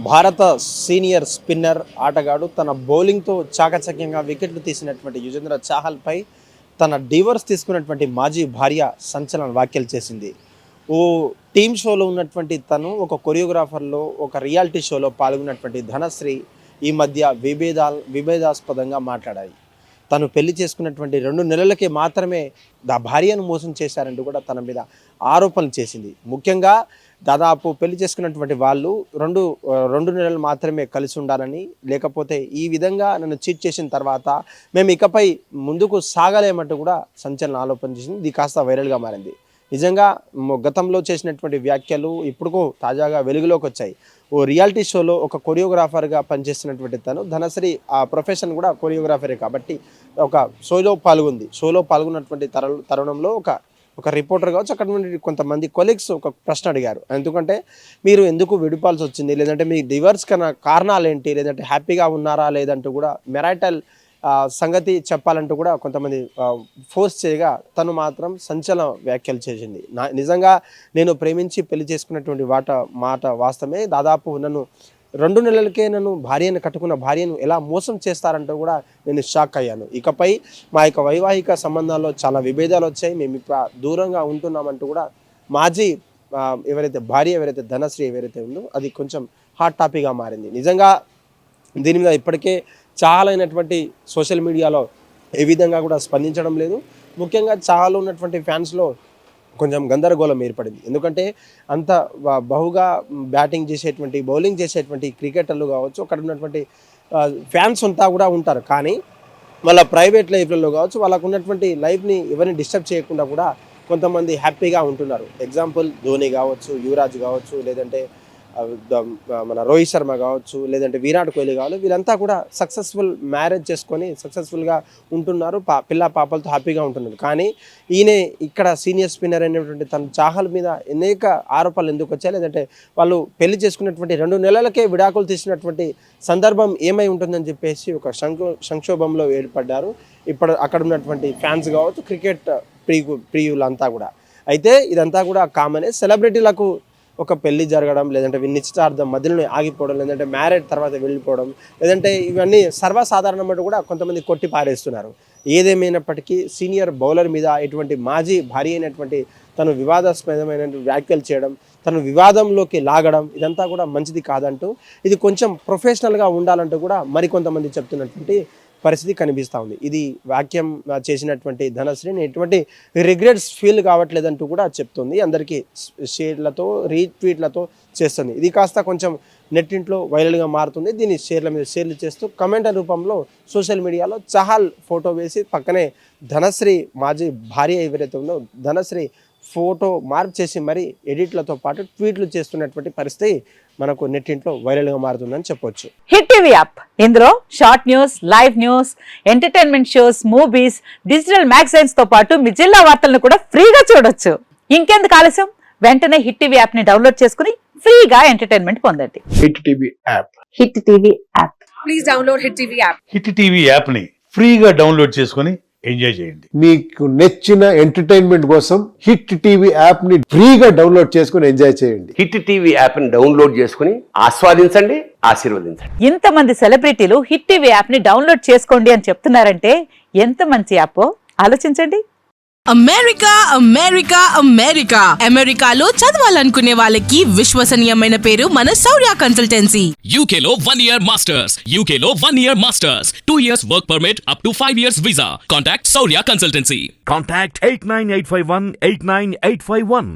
భారత senior spinner ఆటగాడు తన బౌలింగ్తో చాకచక్యంగా వికెట్లు తీసినటువంటి యుజేంద్ర చాహల్పై తన డివోర్స్ తీసుకున్నటువంటి మాజీ భార్య సంచలన వ్యాఖ్యలు చేసింది. ఓ టీమ్ షోలో ఉన్నటువంటి తను ఒక కొరియోగ్రాఫర్లో ఒక రియాలిటీ షోలో పాల్గొన్నటువంటి ధనశ్రీ ఈ మధ్య విభేదాస్పదంగా మాట్లాడాయి. తను పెళ్లి చేసుకున్నటువంటి 2 నెలలకే మాత్రమే భార్యను మోసం చేశారంటూ కూడా తన మీద ఆరోపణలు చేసింది. ముఖ్యంగా దాదాపు పెళ్లి చేసుకున్నటువంటి వాళ్ళు రెండు నెలలు మాత్రమే కలిసి ఉండాలని, లేకపోతే ఈ విధంగా నన్ను చీట్ చేసిన తర్వాత మేము ఇకపై ముందుకు సాగలేమంటూ కూడా సంచలన ఆరోపణ చేసింది. ఇది కాస్త వైరల్గా మారింది. నిజంగా గతంలో చేసినటువంటి వ్యాఖ్యలు ఇప్పుడు తాజాగా వెలుగులోకి వచ్చాయి. ఓ రియాలిటీ షోలో ఒక కొరియోగ్రాఫర్గా పనిచేస్తున్నటువంటి తను ధనశ్రీ ఆ ప్రొఫెషన్ కూడా కొరియోగ్రాఫరే కాబట్టి ఒక షోలో పాల్గొన్నటువంటి తరుణంలో ఒక రిపోర్టర్ కావచ్చు, అక్కడ నుండి కొంతమంది కొలీగ్స్ ఒక ప్రశ్న అడిగారు. ఎందుకంటే మీరు ఎందుకు విడిపాల్సి వచ్చింది, లేదంటే మీ డివోర్స్ కన్నా కారణాలు ఏంటి, లేదంటే హ్యాపీగా ఉన్నారా లేదంటూ కూడా మెరైటల్ సంగతి చెప్పాలంటూ కూడా కొంతమంది ఫోర్స్ చేయగా తను మాత్రం సంచలన వ్యాఖ్యలు చేసింది. నిజంగా నేను ప్రేమించి పెళ్లి చేసుకున్నటువంటి మాట వాస్తవమే. దాదాపు నన్ను 2 నెలలకే భార్యను కట్టుకున్న భార్యను ఎలా మోసం చేస్తారంటూ కూడా నేను షాక్ అయ్యాను. ఇకపై మా యొక్క వైవాహిక సంబంధాల్లో చాలా విభేదాలు వచ్చాయి, మేము ఇప్పుడు దూరంగా ఉంటున్నామంటూ కూడా మాజీ ఎవరైతే ధనశ్రీ ఉందో అది కొంచెం హాట్ టాపిక్గా మారింది. నిజంగా దీని మీద ఇప్పటికే చాలా అయినటువంటి సోషల్ మీడియాలో ఏ విధంగా కూడా స్పందించడం లేదు. ముఖ్యంగా చాలా ఉన్నటువంటి ఫ్యాన్స్లో కొంచెం గందరగోళం ఏర్పడింది. ఎందుకంటే అంత బహుగా బ్యాటింగ్ చేసేటువంటి బౌలింగ్ చేసేటువంటి క్రికెటర్లు కావచ్చు, అక్కడ ఉన్నటువంటి ఫ్యాన్స్ అంతా కూడా ఉంటారు. కానీ వాళ్ళ ప్రైవేట్ లైఫ్లలో కావచ్చు, వాళ్ళకు ఉన్నటువంటి లైఫ్ని ఎవరిని డిస్టర్బ్ చేయకుండా కూడా కొంతమంది హ్యాపీగా ఉంటున్నారు. ఎగ్జాంపుల్ ధోని కావచ్చు, యువరాజ్ కావచ్చు, లేదంటే మన రోహిత్ శర్మ కావచ్చు, లేదంటే విరాట్ కోహ్లీ కావాలి, వీళ్ళంతా కూడా సక్సెస్ఫుల్ మ్యారేజ్ చేసుకొని సక్సెస్ఫుల్గా ఉంటున్నారు, పిల్ల పాపలతో హ్యాపీగా ఉంటున్నారు. కానీ ఈయన ఇక్కడ సీనియర్ స్పిన్నర్ అనేటువంటి తన చాహల్ మీద అనేక ఆరోపణలు ఎందుకు వచ్చాయి, లేదంటే వాళ్ళు పెళ్లి చేసుకున్నటువంటి 2 నెలలకే విడాకులు తీసినటువంటి సందర్భం ఏమై ఉంటుందని చెప్పేసి ఒక సంక్షోభంలో ఏర్పడ్డారు ఇప్పుడు అక్కడ ఉన్నటువంటి ఫ్యాన్స్ కావచ్చు, క్రికెట్ ప్రియులంతా కూడా. అయితే ఇదంతా కూడా కామనే. సెలబ్రిటీలకు ఒక పెళ్లి జరగడం, లేదంటే నిశ్చితార్థం మధ్యలో ఆగిపోవడం, లేదంటే మ్యారేజ్ తర్వాత వెళ్ళిపోవడం, లేదంటే ఇవన్నీ సర్వసాధారణమంటూ కూడా కొంతమంది కొట్టి పారేస్తున్నారు. ఏదేమైనప్పటికీ సీనియర్ బౌలర్ మీద ఇటువంటి మాజీ భార్య అయినటువంటి తను వివాదాస్పదమైన వ్యాఖ్యలు చేయడం, తను వివాదంలోకి లాగడం ఇదంతా కూడా మంచిది కాదంటూ, ఇది కొంచెం ప్రొఫెషనల్గా ఉండాలంటూ కూడా మరికొంతమంది చెప్తున్నటువంటి పరిస్థితి కనిపిస్తూ ఉంది. ఇది వాక్యం చేసినటువంటి ధనశ్రీని ఎటువంటి రిగ్రెట్స్ ఫీల్ కావట్లేదంటూ కూడా చెప్తుంది. అందరికీ షేర్లతో రీట్వీట్లతో చేస్తుంది. ఇది కాస్త కొంచెం నెట్టింట్లో వైరల్గా మారుతుంది. దీన్ని షేర్ల మీద షేర్లు చేస్తూ కమెంట్ రూపంలో సోషల్ మీడియాలో చహల్ ఫోటో వేసి పక్కనే ధనశ్రీ మాజీ భార్య ఎవరైతే ఉందో ధనశ్రీ ఫోటో మార్పు చేసి మరి ఎడిట్లతో పాటు ట్వీట్లు చేస్తున్నటువంటి పరిస్థితి మనకు నెట్టింట్లో వైరల్గా మారుతుందని చెప్పొచ్చు. హిట్ టీవీ యాప్, ఇందులో short news, live news, entertainment shows, movies, digital magazines తో పాటు మీ జిల్లా వార్తలను కూడా ఫ్రీగా చూడొచ్చు. ఇంకెందుకు ఆలస్యం, వెంటనే హిట్ టీవీ యాప్ ని డౌన్లోడ్ చేసుకుని ఫ్రీగా ఎంటర్టైన్మెంట్ పొందండి. Hit TV app. Hit TV app. Please download hit TV app. Hit TV app ని ఫ్రీగా డౌన్లోడ్ చేసుకుని ఎంజాయ్ చేయండి. మీకు నచ్చిన ఎంటర్టైన్మెంట్ కోసం హిట్ టీవీ యాప్ ని ఫ్రీగా డౌన్లోడ్ చేసుకుని ఎంజాయ్ చేయండి. హిట్ టీవీ యాప్ ని డౌన్లోడ్ చేసుకుని ఆస్వాదించండి, ఆశీర్వదించండి. ఇంతమంది సెలబ్రిటీలు హిట్ టీవీ యాప్ ని డౌన్లోడ్ చేసుకోండి అని చెప్తున్నారంటే ఎంత మంచి యాప్ ఆలోచించండి. అమెరికా అమెరికాలో చదవాలనుకునే వాళ్ళకి విశ్వసనీయమైన పేరు మన శౌర్య కన్సల్టెన్సీ. UK లో 1 year masters, 2 years work permit up to 5 years visa. Contact Saurya Consultancy. Contact 89851 89851.